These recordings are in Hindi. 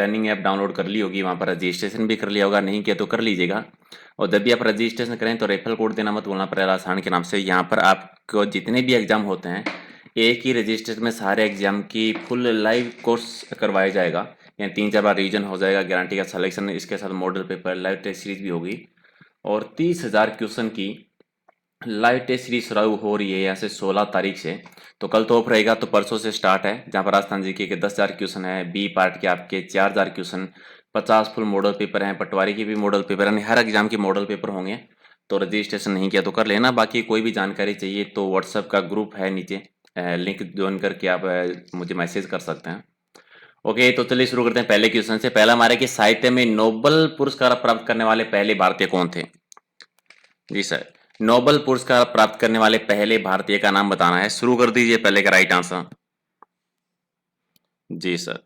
लर्निंग ऐप डाउनलोड कर ली होगी, वहाँ पर रजिस्ट्रेशन भी कर लिया होगा, नहीं किया तो कर लीजिएगा। और जब भी आप रजिस्ट्रेशन करें तो रेफरल कोड देना मत भूलना, परेरा आसान के नाम से। यहाँ पर आपको जितने भी एग्जाम होते हैं एक ही रजिस्ट्रेशन में सारे एग्जाम की फुल लाइव कोर्स करवाया जाएगा। यहाँ 3-4 बार रिवीजन हो जाएगा, गारंटी का सिलेक्शन, इसके साथ model paper, live test series भी होगी। और 30,000 क्वेश्चन की लाइव टेस्ट सीरीज शुरू हो रही है यहाँ से 16 तारीख से। तो कल तो ऑफ रहेगा, तो परसों से स्टार्ट है, जहाँ पर राजस्थान जीके के 10,000 क्वेश्चन है, बी पार्ट के आपके 4,000 क्वेश्चन, 50 फुल मॉडल पेपर हैं, पटवारी की भी मॉडल पेपर, यानी हर एग्जाम के मॉडल पेपर होंगे। तो रजिस्ट्रेशन नहीं किया तो कर लेना। बाकी कोई भी जानकारी चाहिए तो व्हाट्सएप का ग्रुप है नीचे, लिंक ज्वाइन करके आप मुझे मैसेज कर सकते हैं। ओके, तो चलिए शुरू करते हैं पहले क्वेश्चन से। पहला हमारे कि साहित्य में नोबल पुरस्कार प्राप्त करने वाले पहले भारतीय कौन थे? जी सर, नोबल पुरस्कार प्राप्त करने वाले पहले भारतीय का नाम बताना है। शुरू कर दीजिए पहले का राइट आंसर। जी सर,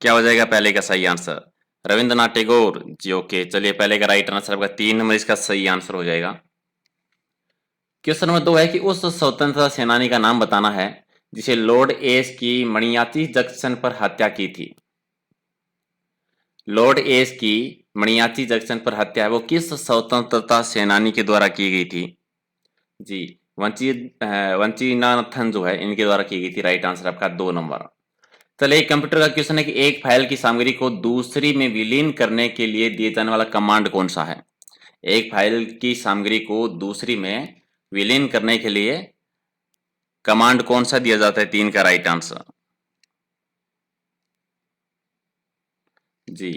क्या हो जाएगा पहले का सही आंसर? रविंद्रनाथ टैगोर जी। ओके, चलिए पहले का राइट आंसर आपका 3 नंबर इसका सही आंसर हो जाएगा। क्वेश्चन नंबर 2 है कि उस स्वतंत्रता सेनानी का नाम बताना है जिसे लॉर्ड एस की मणियाची जंक्शन पर हत्या की थी। लॉर्ड एस की मणियाची जंक्शन पर हत्या है वो किस स्वतंत्रता सेनानी के द्वारा की गई थी? जी, वंचिनाथन जो है इनके द्वारा की गई थी। राइट आंसर आपका 2 नंबर। चलिए कंप्यूटर का क्वेश्चन है कि एक फाइल की सामग्री को दूसरी में विलीन करने के लिए दिए जाने वाला कमांड कौन सा है? एक फाइल की सामग्री को दूसरी में विलीन करने के लिए कमांड कौन सा दिया जाता है? 3 का राइट आंसर। जी,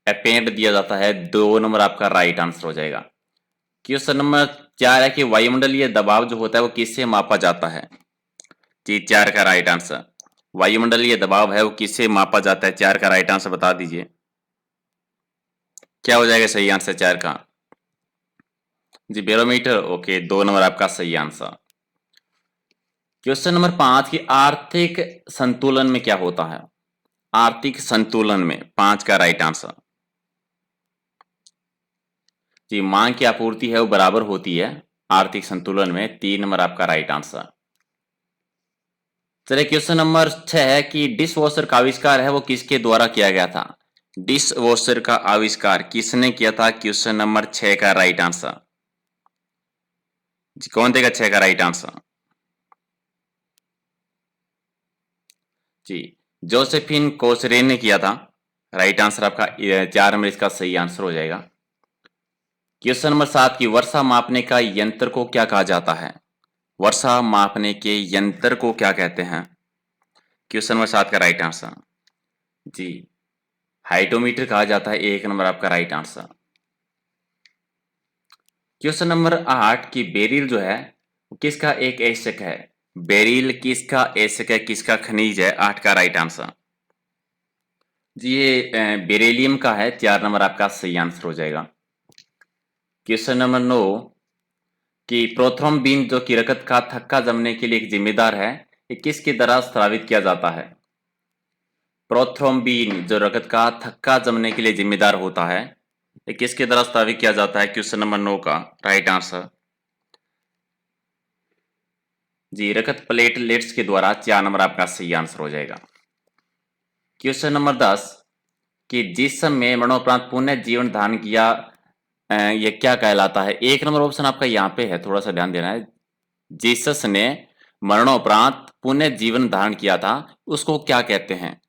अपेंड दिया जाता है। 2 नंबर आपका राइट आंसर हो जाएगा। क्वेश्चन नंबर 4 है कि वायुमंडलीय दबाव जो होता है वो किससे मापा जाता है? जी, 4 का राइट आंसर। वायुमंडलीय दबाव है वो किससे मापा जाता है? 4 का राइट आंसर बता दीजिए, क्या हो जाएगा सही आंसर 4 का? जी, बैरोमीटर। ओके, 2 नंबर आपका सही आंसर। क्वेश्चन नंबर 5 की आर्थिक संतुलन में क्या होता है? आर्थिक संतुलन में 5 का राइट आंसर। जी, मांग की आपूर्ति है वो बराबर होती है आर्थिक संतुलन में। 3 नंबर आपका राइट आंसर। चलिए क्वेश्चन नंबर 6 है कि डिश वॉशर का आविष्कार है वो किसके द्वारा किया गया था? डिश वॉशर का आविष्कार किसने किया था? क्वेश्चन नंबर 6 का राइट आंसर। जी, कौन देगा 6 का राइट आंसर? जी, जोसेफिन कोसरे ने किया था। राइट आंसर आपका 4 नंबर इसका सही आंसर हो जाएगा। क्वेश्चन नंबर 7 की वर्षा मापने का यंत्र को क्या कहा जाता है? वर्षा मापने के यंत्र को क्या कहते हैं? क्वेश्चन नंबर 7 का राइट आंसर। जी, हाइटोमीटर कहा जाता है। 1 नंबर आपका राइट आंसर। क्वेश्चन नंबर 8 की बेरिल जो है वो किसका एक एशक है? बेरिल किसका एशक है, किसका खनिज है? 8 का राइट आंसर। जी, ये बेरिलियम का है। 4 नंबर आपका सही आंसर हो जाएगा। क्वेश्चन नंबर 9 कि प्रोथ्रोम्बिन जो कि रक्त का थक्का जमने के लिए एक जिम्मेदार है, ये किसके द्वारा स्रावित किया जाता है? प्रोथ्रोम्बिन जो रक्त का थक्का जमने के लिए जिम्मेदार होता है, ये किसके द्वारा स्रावित किया जाता है? क्वेश्चन नंबर 9 का राइट आंसर। जी, रक्त प्लेटलेट्स के द्वारा। 4 नंबर आपका सही आंसर हो जाएगा। क्वेश्चन नंबर 10 कि जिसम में मरणोपरांत पुनः जीवन धारण किया, ये क्या कहलाता है? 1 नंबर ऑप्शन आपका यहाँ पे है, थोड़ा सा ध्यान देना है। जीसस ने मरणोपरांत पुनः जीवन धारण किया था, उसको क्या कहते हैं?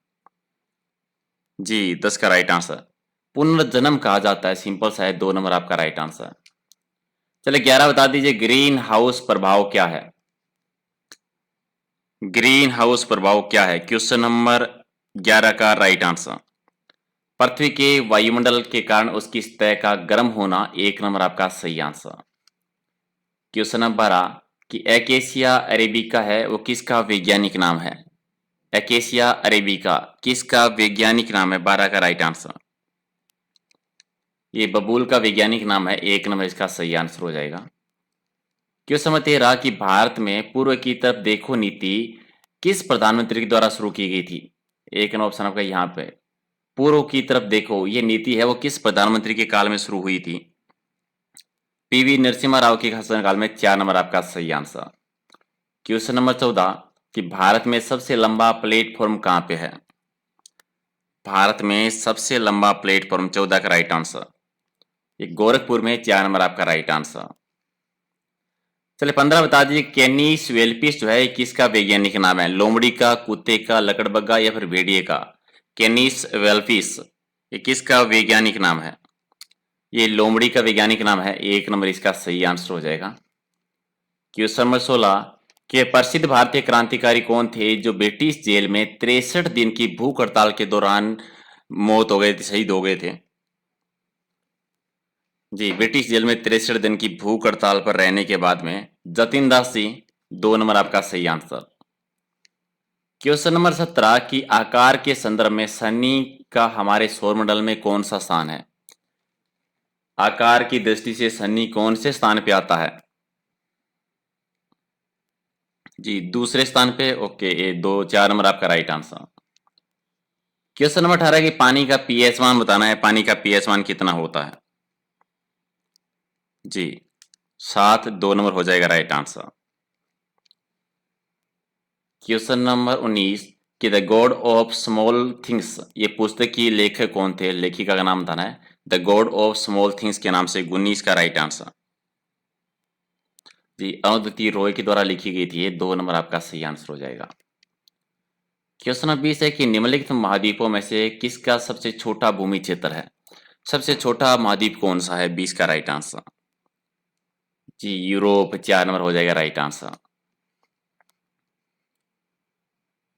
जी, 10 का राइट आंसर। पुनर्जन्म कहा जाता है। सिंपल सा है। 2 नंबर आपका राइट आंसर। चलिए 11 बता दीजिए, ग्रीन हाउस प्रभाव क्या है? ग्रीन हाउस प्रभाव क्या है? क्वेश्चन नंबर 11 का राइट आंसर। पृथ्वी के वायुमंडल के कारण उसकी सतह का गर्म होना। 1 नंबर आपका सही आंसर। क्वेश्चन नंबर 12 कि एकेसिया अरेबिका है वो किसका वैज्ञानिक नाम है? एकेसिया अरेबिका किसका वैज्ञानिक नाम है? 12 का राइट आंसर। ये बबूल का वैज्ञानिक नाम है। 1 नंबर इसका सही आंसर हो जाएगा। क्वेश्चन नंबर 13 कि भारत में पूर्व की तरफ देखो नीति किस प्रधानमंत्री के द्वारा शुरू की गई थी? 1 नंबर ऑप्शन आपका यहाँ पे। पूर्व की तरफ देखो ये नीति है वो किस प्रधानमंत्री के काल में शुरू हुई थी? पीवी नरसिम्हा राव के शासनकाल में। 4 नंबर आपका सही आंसर। क्वेश्चन नंबर 14 कि भारत में सबसे लंबा प्लेटफॉर्म कहाँ पे है? भारत में सबसे लंबा प्लेटफॉर्म 14 का राइट आंसर। ये गोरखपुर में 4 नंबर आपका राइट आंसर। चलिए 15 बता दीजिए, कैनिस वेलपिस जो है ये किसका वैज्ञानिक नाम है? लोमड़ी का, कुत्ते का, लकड़बग्गा या फिर भेड़िए का? कैनिस वेलपिस ये किसका वैज्ञानिक नाम है? ये लोमड़ी का वैज्ञानिक नाम है। 1 नंबर इसका सही आंसर हो जाएगा। क्वेश्चन नंबर 16 के प्रसिद्ध भारतीय क्रांतिकारी कौन थे जो ब्रिटिश जेल में 63 दिन की भूख हड़ताल के दौरान मौत हो गए थे, शहीद हो गए थे? जी, ब्रिटिश जेल में 63 दिन की भूख हड़ताल पर रहने के बाद में जतिन दास जी। 2 नंबर आपका सही आंसर। क्वेश्चन नंबर 17 की आकार के संदर्भ में शनि का हमारे सौरमंडल में कौन सा स्थान है? आकार की दृष्टि से शनि कौन से स्थान पे आता है? जी, दूसरे स्थान पे। ओके, ये 4 नंबर आपका राइट आंसर। क्वेश्चन नंबर 18 की पानी का पीएच मान बताना है। पानी का पीएच मान कितना होता है? जी, 7। 2 नंबर हो जाएगा राइट आंसर। क्वेश्चन नंबर 19 कि the God of small things ये पुस्तक की लेखक कौन थे? लेखिका का नाम बताना है। The God of small things के नाम से गुन्नी इसका राइट आंसर। जी, अरुंधति रॉय के द्वारा लिखी गई थी। ये 2 नंबर आपका सही आंसर हो जाएगा। क्वेश्चन नंबर 20 है कि निम्नलिखित महाद्वीपों में से किसका सबसे छोटा भूमि क्षेत्र है? सबसे छोटा महाद्वीप कौन सा है? 20 का राइट आंसर। जी, यूरोप। 4 नंबर हो जाएगा राइट आंसर।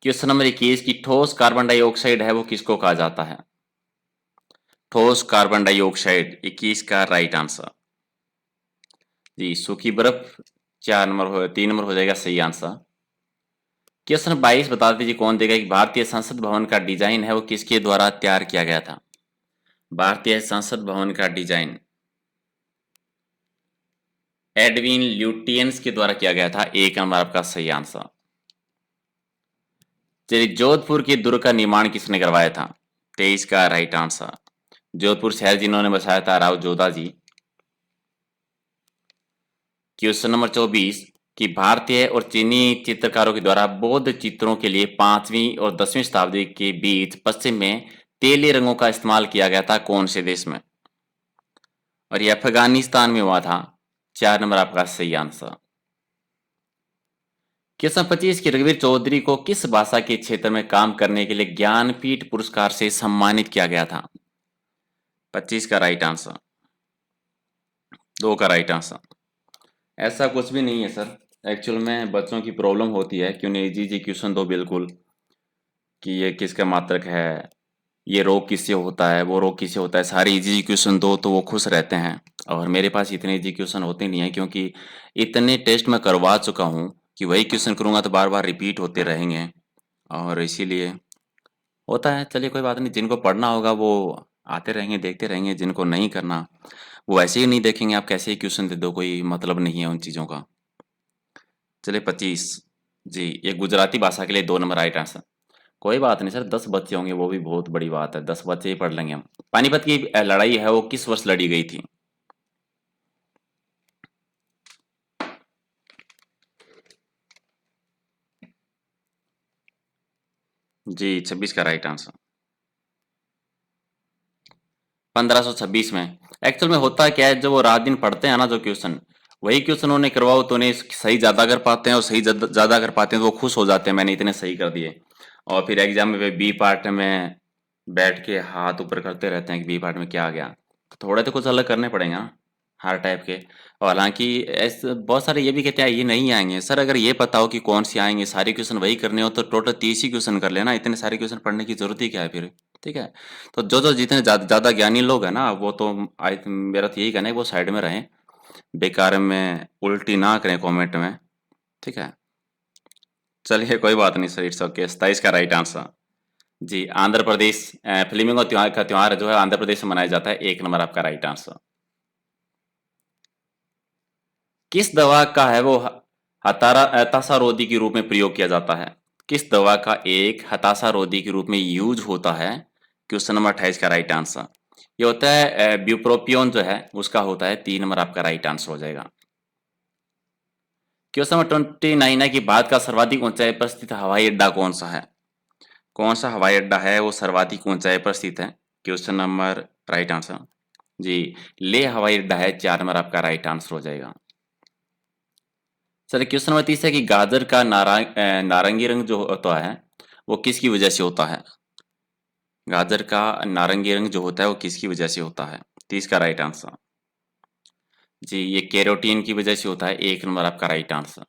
क्वेश्चन नंबर 21 की ठोस कार्बन डाइऑक्साइड है वो किसको कहा जाता है? ठोस कार्बन डाइऑक्साइड 21 का राइट आंसर। जी, सूखी बर्फ। 3 नंबर हो जाएगा सही आंसर। क्वेश्चन 22 बता दीजिए कौन देगा कि भारतीय संसद भवन का डिजाइन है वो किसके द्वारा तैयार किया गया था? भारतीय संसद भवन का डिजाइन एडविन ल्यूटियंस के द्वारा किया गया था। 1 नंबर आपका सही आंसर। चलिए, जोधपुर के दुर्ग का निर्माण किसने करवाया था? 23 का राइट आंसर। जोधपुर शहर जिन्होंने बसाया था राव जोधा जी। क्वेश्चन नंबर 24 कि भारतीय और चीनी चित्रकारों के द्वारा बौद्ध चित्रों के लिए 5वीं और 10वीं शताब्दी के बीच पश्चिम में तेली रंगों का इस्तेमाल किया गया था कौन से देश में? और यह अफगानिस्तान में हुआ था। 4 नंबर आपका सही आंसर। क्वेश्चन 25 की रघुवीर चौधरी को किस भाषा के क्षेत्र में काम करने के लिए ज्ञानपीठ पुरस्कार से सम्मानित किया गया था? 25 का राइट आंसर। 2 का राइट आंसर। ऐसा कुछ भी नहीं है सर। एक्चुअल में बच्चों की प्रॉब्लम होती है क्यों नहीं जी क्वेश्चन दो बिल्कुल कि ये किसका मात्रक है, ये रोग किससे होता है, वो रोग किससे होता है, सारे इजी क्वेश्चन दो तो वो खुश रहते हैं। और मेरे पास इतने इजी क्वेश्चन होते नहीं है क्योंकि इतने टेस्ट मैं करवा चुका हूँ कि वही क्वेश्चन करूँगा तो बार बार रिपीट होते रहेंगे और इसीलिए होता है। चलिए कोई बात नहीं, जिनको पढ़ना होगा वो आते रहेंगे देखते रहेंगे, जिनको नहीं करना वो ऐसे ही नहीं देखेंगे। आप कैसे ही क्वेश्चन दे दो, कोई मतलब नहीं है उन चीज़ों का। चलिए 25 जी, ये गुजराती भाषा के लिए 2 नंबर राइट आंसर। कोई बात नहीं सर, 10 बच्चे होंगे वो भी बहुत बड़ी बात है। 10 बच्चे ही पढ़ लेंगे हम। पानीपत की लड़ाई है वो किस वर्ष लड़ी गई थी? जी, 26 का राइट आंसर। 1526 में। एक्चुअल में होता क्या है, जब वो रात दिन पढ़ते हैं ना जो क्वेश्चन, वही क्वेश्चन उन्हें करवाओ तो उन्हें सही ज्यादा कर पाते हैं और सही ज्यादा कर पाते हैं तो वो खुश हो जाते हैं मैंने इतने सही कर दिए। और फिर एग्जाम में बी पार्ट में बैठ के हाथ ऊपर करते रहते हैं कि बी पार्ट में क्या आ गया। तो थोड़े तो कुछ अलग करने पड़ेंगे ना हर टाइप के। और हालांकि ऐसे बहुत सारे ये भी कहते हैं ये नहीं आएंगे सर। अगर ये पता हो कि कौन सी आएंगे, सारे क्वेश्चन वही करने हो तो टोटल 30 ही क्वेश्चन कर लेना। इतने सारे क्वेश्चन पढ़ने की जरूरत ही क्या है फिर? ठीक है। तो जो जो जितने ज्यादा ज्ञानी लोग हैं ना वो तो मेरा तो यही कहना है कि वो साइड में रहें, बेकार में उल्टी ना करें कमेंट में। ठीक है, चलिए कोई बात नहीं सर, इट्स ओके। 27 का राइट आंसर। जी, आंध्र प्रदेश फ्लेमिंगो त्योहार का त्योहार जो है आंध्र प्रदेश में मनाया जाता है। 1 नंबर आपका राइट आंसर। किस दवा का है वो हताशा रोधी के रूप में प्रयोग किया जाता है? किस दवा का एक हताशा रोधी के रूप में यूज होता है? क्वेश्चन नंबर 28 का राइट आंसर। ये होता है ब्यूप्रोपियोन जो है उसका होता है। 3 नंबर आपका राइट आंसर हो जाएगा। क्वेश्चन नंबर 29 है कि भारत का सर्वाधिक ऊंचाई पर स्थित हवाई अड्डा कौन सा है? कौन सा हवाई अड्डा है वो सर्वाधिक ऊंचाई पर स्थित है? क्वेश्चन नंबर राइट आंसर जी लेह हवाई अड्डा है, 4 नंबर आपका राइट आंसर हो जाएगा। सर क्वेश्चन नंबर 30 है कि गाजर का नारंगी रंग जो होता है वो किसकी वजह से होता है? गाजर का नारंगी रंग जो होता है वो किसकी वजह से होता है? 30 का राइट आंसर जी ये कैरोटीन की वजह से होता है, 1 नंबर आपका राइट आंसर।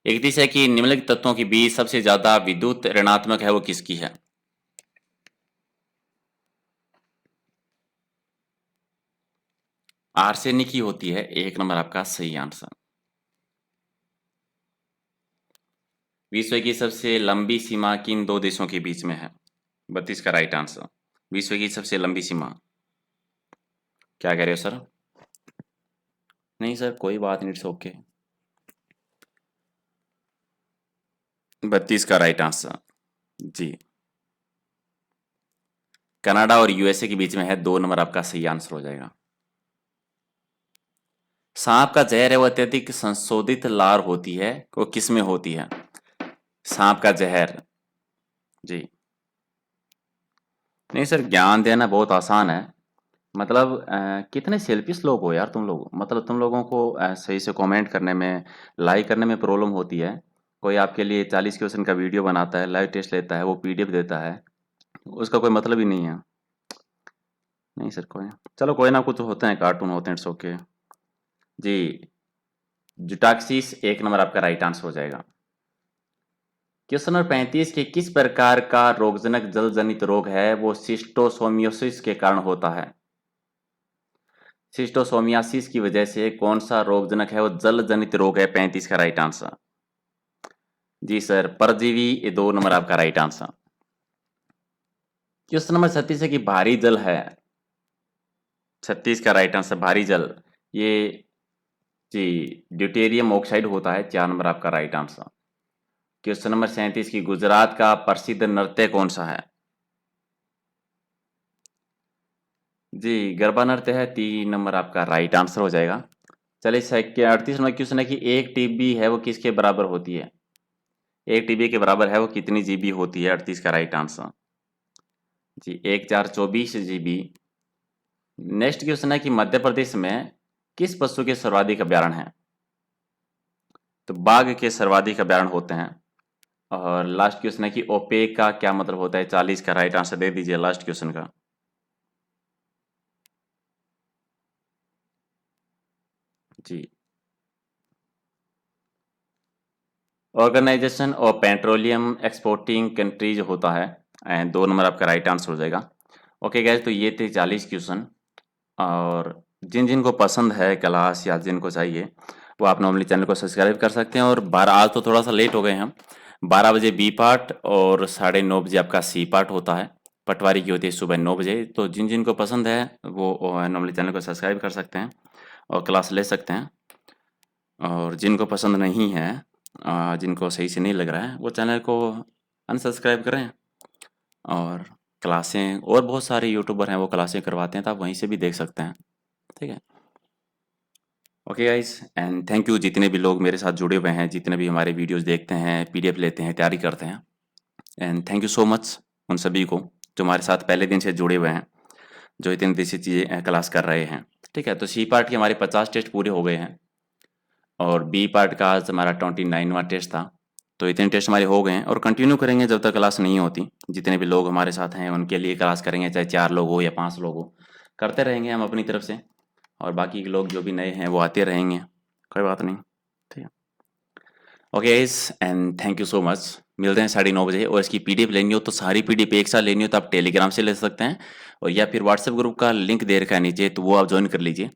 31 है कि निम्नलिखित तत्वों के बीच सबसे ज्यादा विद्युत ऋणात्मक है वो किसकी है? आर्सेनिक की होती है, 1 नंबर आपका सही आंसर। विश्व की सबसे लंबी सीमा किन 2 देशों के बीच में है? 32 का राइट आंसर। विश्व की सबसे लंबी सीमा क्या कह रहे हो सर? नहीं सर कोई बात नहीं, इट्स ओके। 32 का राइट आंसर जी कनाडा और यूएसए के बीच में है, 2 नंबर आपका सही आंसर हो जाएगा। सांप का जहर है वो अत्यधिक संशोधित लार होती है, वो किस में होती है? सांप का जहर जी नहीं सर ज्ञान देना बहुत आसान है। मतलब कितने सेल्फिश लोग हो यार तुम लोग, मतलब तुम लोगों को सही से कमेंट करने में, लाइक करने में प्रॉब्लम होती है। कोई आपके लिए 40 क्वेश्चन का वीडियो बनाता है, लाइव टेस्ट लेता है, वो पीडीएफ देता है, उसका कोई मतलब ही नहीं है। नहीं सर कोई, चलो कोई ना, कुछ होते हैं, कार्टून होते हैं, इट्स ओके जी। जुटाक्सिस 1 नंबर आपका राइट आंसर हो जाएगा। क्वेश्चन नंबर 35 के किस प्रकार का रोगजनक जल जनित रोग है वो सिस्टोसोमियोसिस के कारण होता है? सिस्टोसोमियासिस की वजह से कौन सा रोगजनक है वो जल जनित रोग है, 35 का राइट आंसर जी सर परजीवी, ये 2 नंबर आपका राइट आंसर। क्वेश्चन नंबर 36 है कि भारी जल है, 36 का राइट आंसर भारी जल ये जी ड्यूटेरियम ऑक्साइड होता है, 4 नंबर आपका राइट आंसर। क्वेश्चन नंबर 37 की गुजरात का प्रसिद्ध नृत्य कौन सा है? जी गरबा नृत्य है, 3 नंबर आपका राइट आंसर हो जाएगा। चलिए 38 नंबर क्वेश्चन है कि एक टीबी है वो किसके बराबर होती है? एक टीबी के बराबर है वो कितनी जीबी होती है? 38 का राइट आंसर जी 1424 जीबी। नेक्स्ट क्वेश्चन है कि मध्य प्रदेश में किस पशु के सर्वाधिक अभ्यारण्य हैं? तो बाघ के सर्वाधिक अभ्यारण्य होते हैं। और लास्ट क्वेश्चन है कि ओपेक का क्या मतलब होता है? 40 का राइट आंसर दे दीजिए लास्ट क्वेश्चन का जी। Organisation of petroleum exporting countries होता है, एंड 2 नंबर आपका राइट आंसर हो जाएगा। ओके गैस, तो ये थे 40 क्वेश्चन। और जिन जिनको पसंद है क्लास या जिनको चाहिए वो आप नॉर्मली चैनल को सब्सक्राइब कर सकते हैं। और 12 आज तो थोड़ा सा लेट हो गए हम, 12 बजे बी पार्ट और 9:30 बजे आपका सी पार्ट होता है, पटवारी की होती है सुबह 9 बजे। तो जिन जिनको पसंद है वो नॉर्मली चैनल को सब्सक्राइब कर सकते हैं और क्लास ले सकते हैं। और जिनको पसंद नहीं है, जिनको सही से नहीं लग रहा है, वो चैनल को अनसब्सक्राइब करें। और क्लासें और बहुत सारे यूट्यूबर हैं वो क्लासें करवाते हैं, तो आप वहीं से भी देख सकते हैं, ठीक है। Okay guys, and thank you जितने भी लोग मेरे साथ जुड़े हुए हैं, जितने भी हमारे वीडियोस देखते हैं, पीडीएफ लेते हैं, तैयारी करते हैं, and thank you so much उन सभी को जो हमारे साथ पहले दिन से जुड़े हुए हैं, जो इतनी देसी चीज़ें क्लास कर रहे हैं, ठीक है। तो सी पार्ट के हमारे 50 टेस्ट पूरे हो गए हैं और बी पार्ट का आज हमारा 29वां टेस्ट था। तो इतने टेस्ट हमारे हो गए हैं और कंटिन्यू करेंगे जब तक क्लास नहीं होती। जितने भी लोग हमारे साथ हैं उनके लिए क्लास करेंगे, चाहे 4 लोग हो या 5 लोग हो, करते रहेंगे हम अपनी तरफ से। और बाकी के लोग जो भी नए हैं वो आते रहेंगे, कोई बात नहीं, ठीक है। Okay guys, and thank you so much. मिलते हैं 9:30 बजे। और इसकी पीडीएफ लेनी हो तो सारी पीडीएफ एक साथ लेनी हो तो आप टेलीग्राम से ले सकते हैं, और या फिर व्हाट्सएप ग्रुप का लिंक दे रखा है नीचे, तो वो आप ज्वाइन कर लीजिए।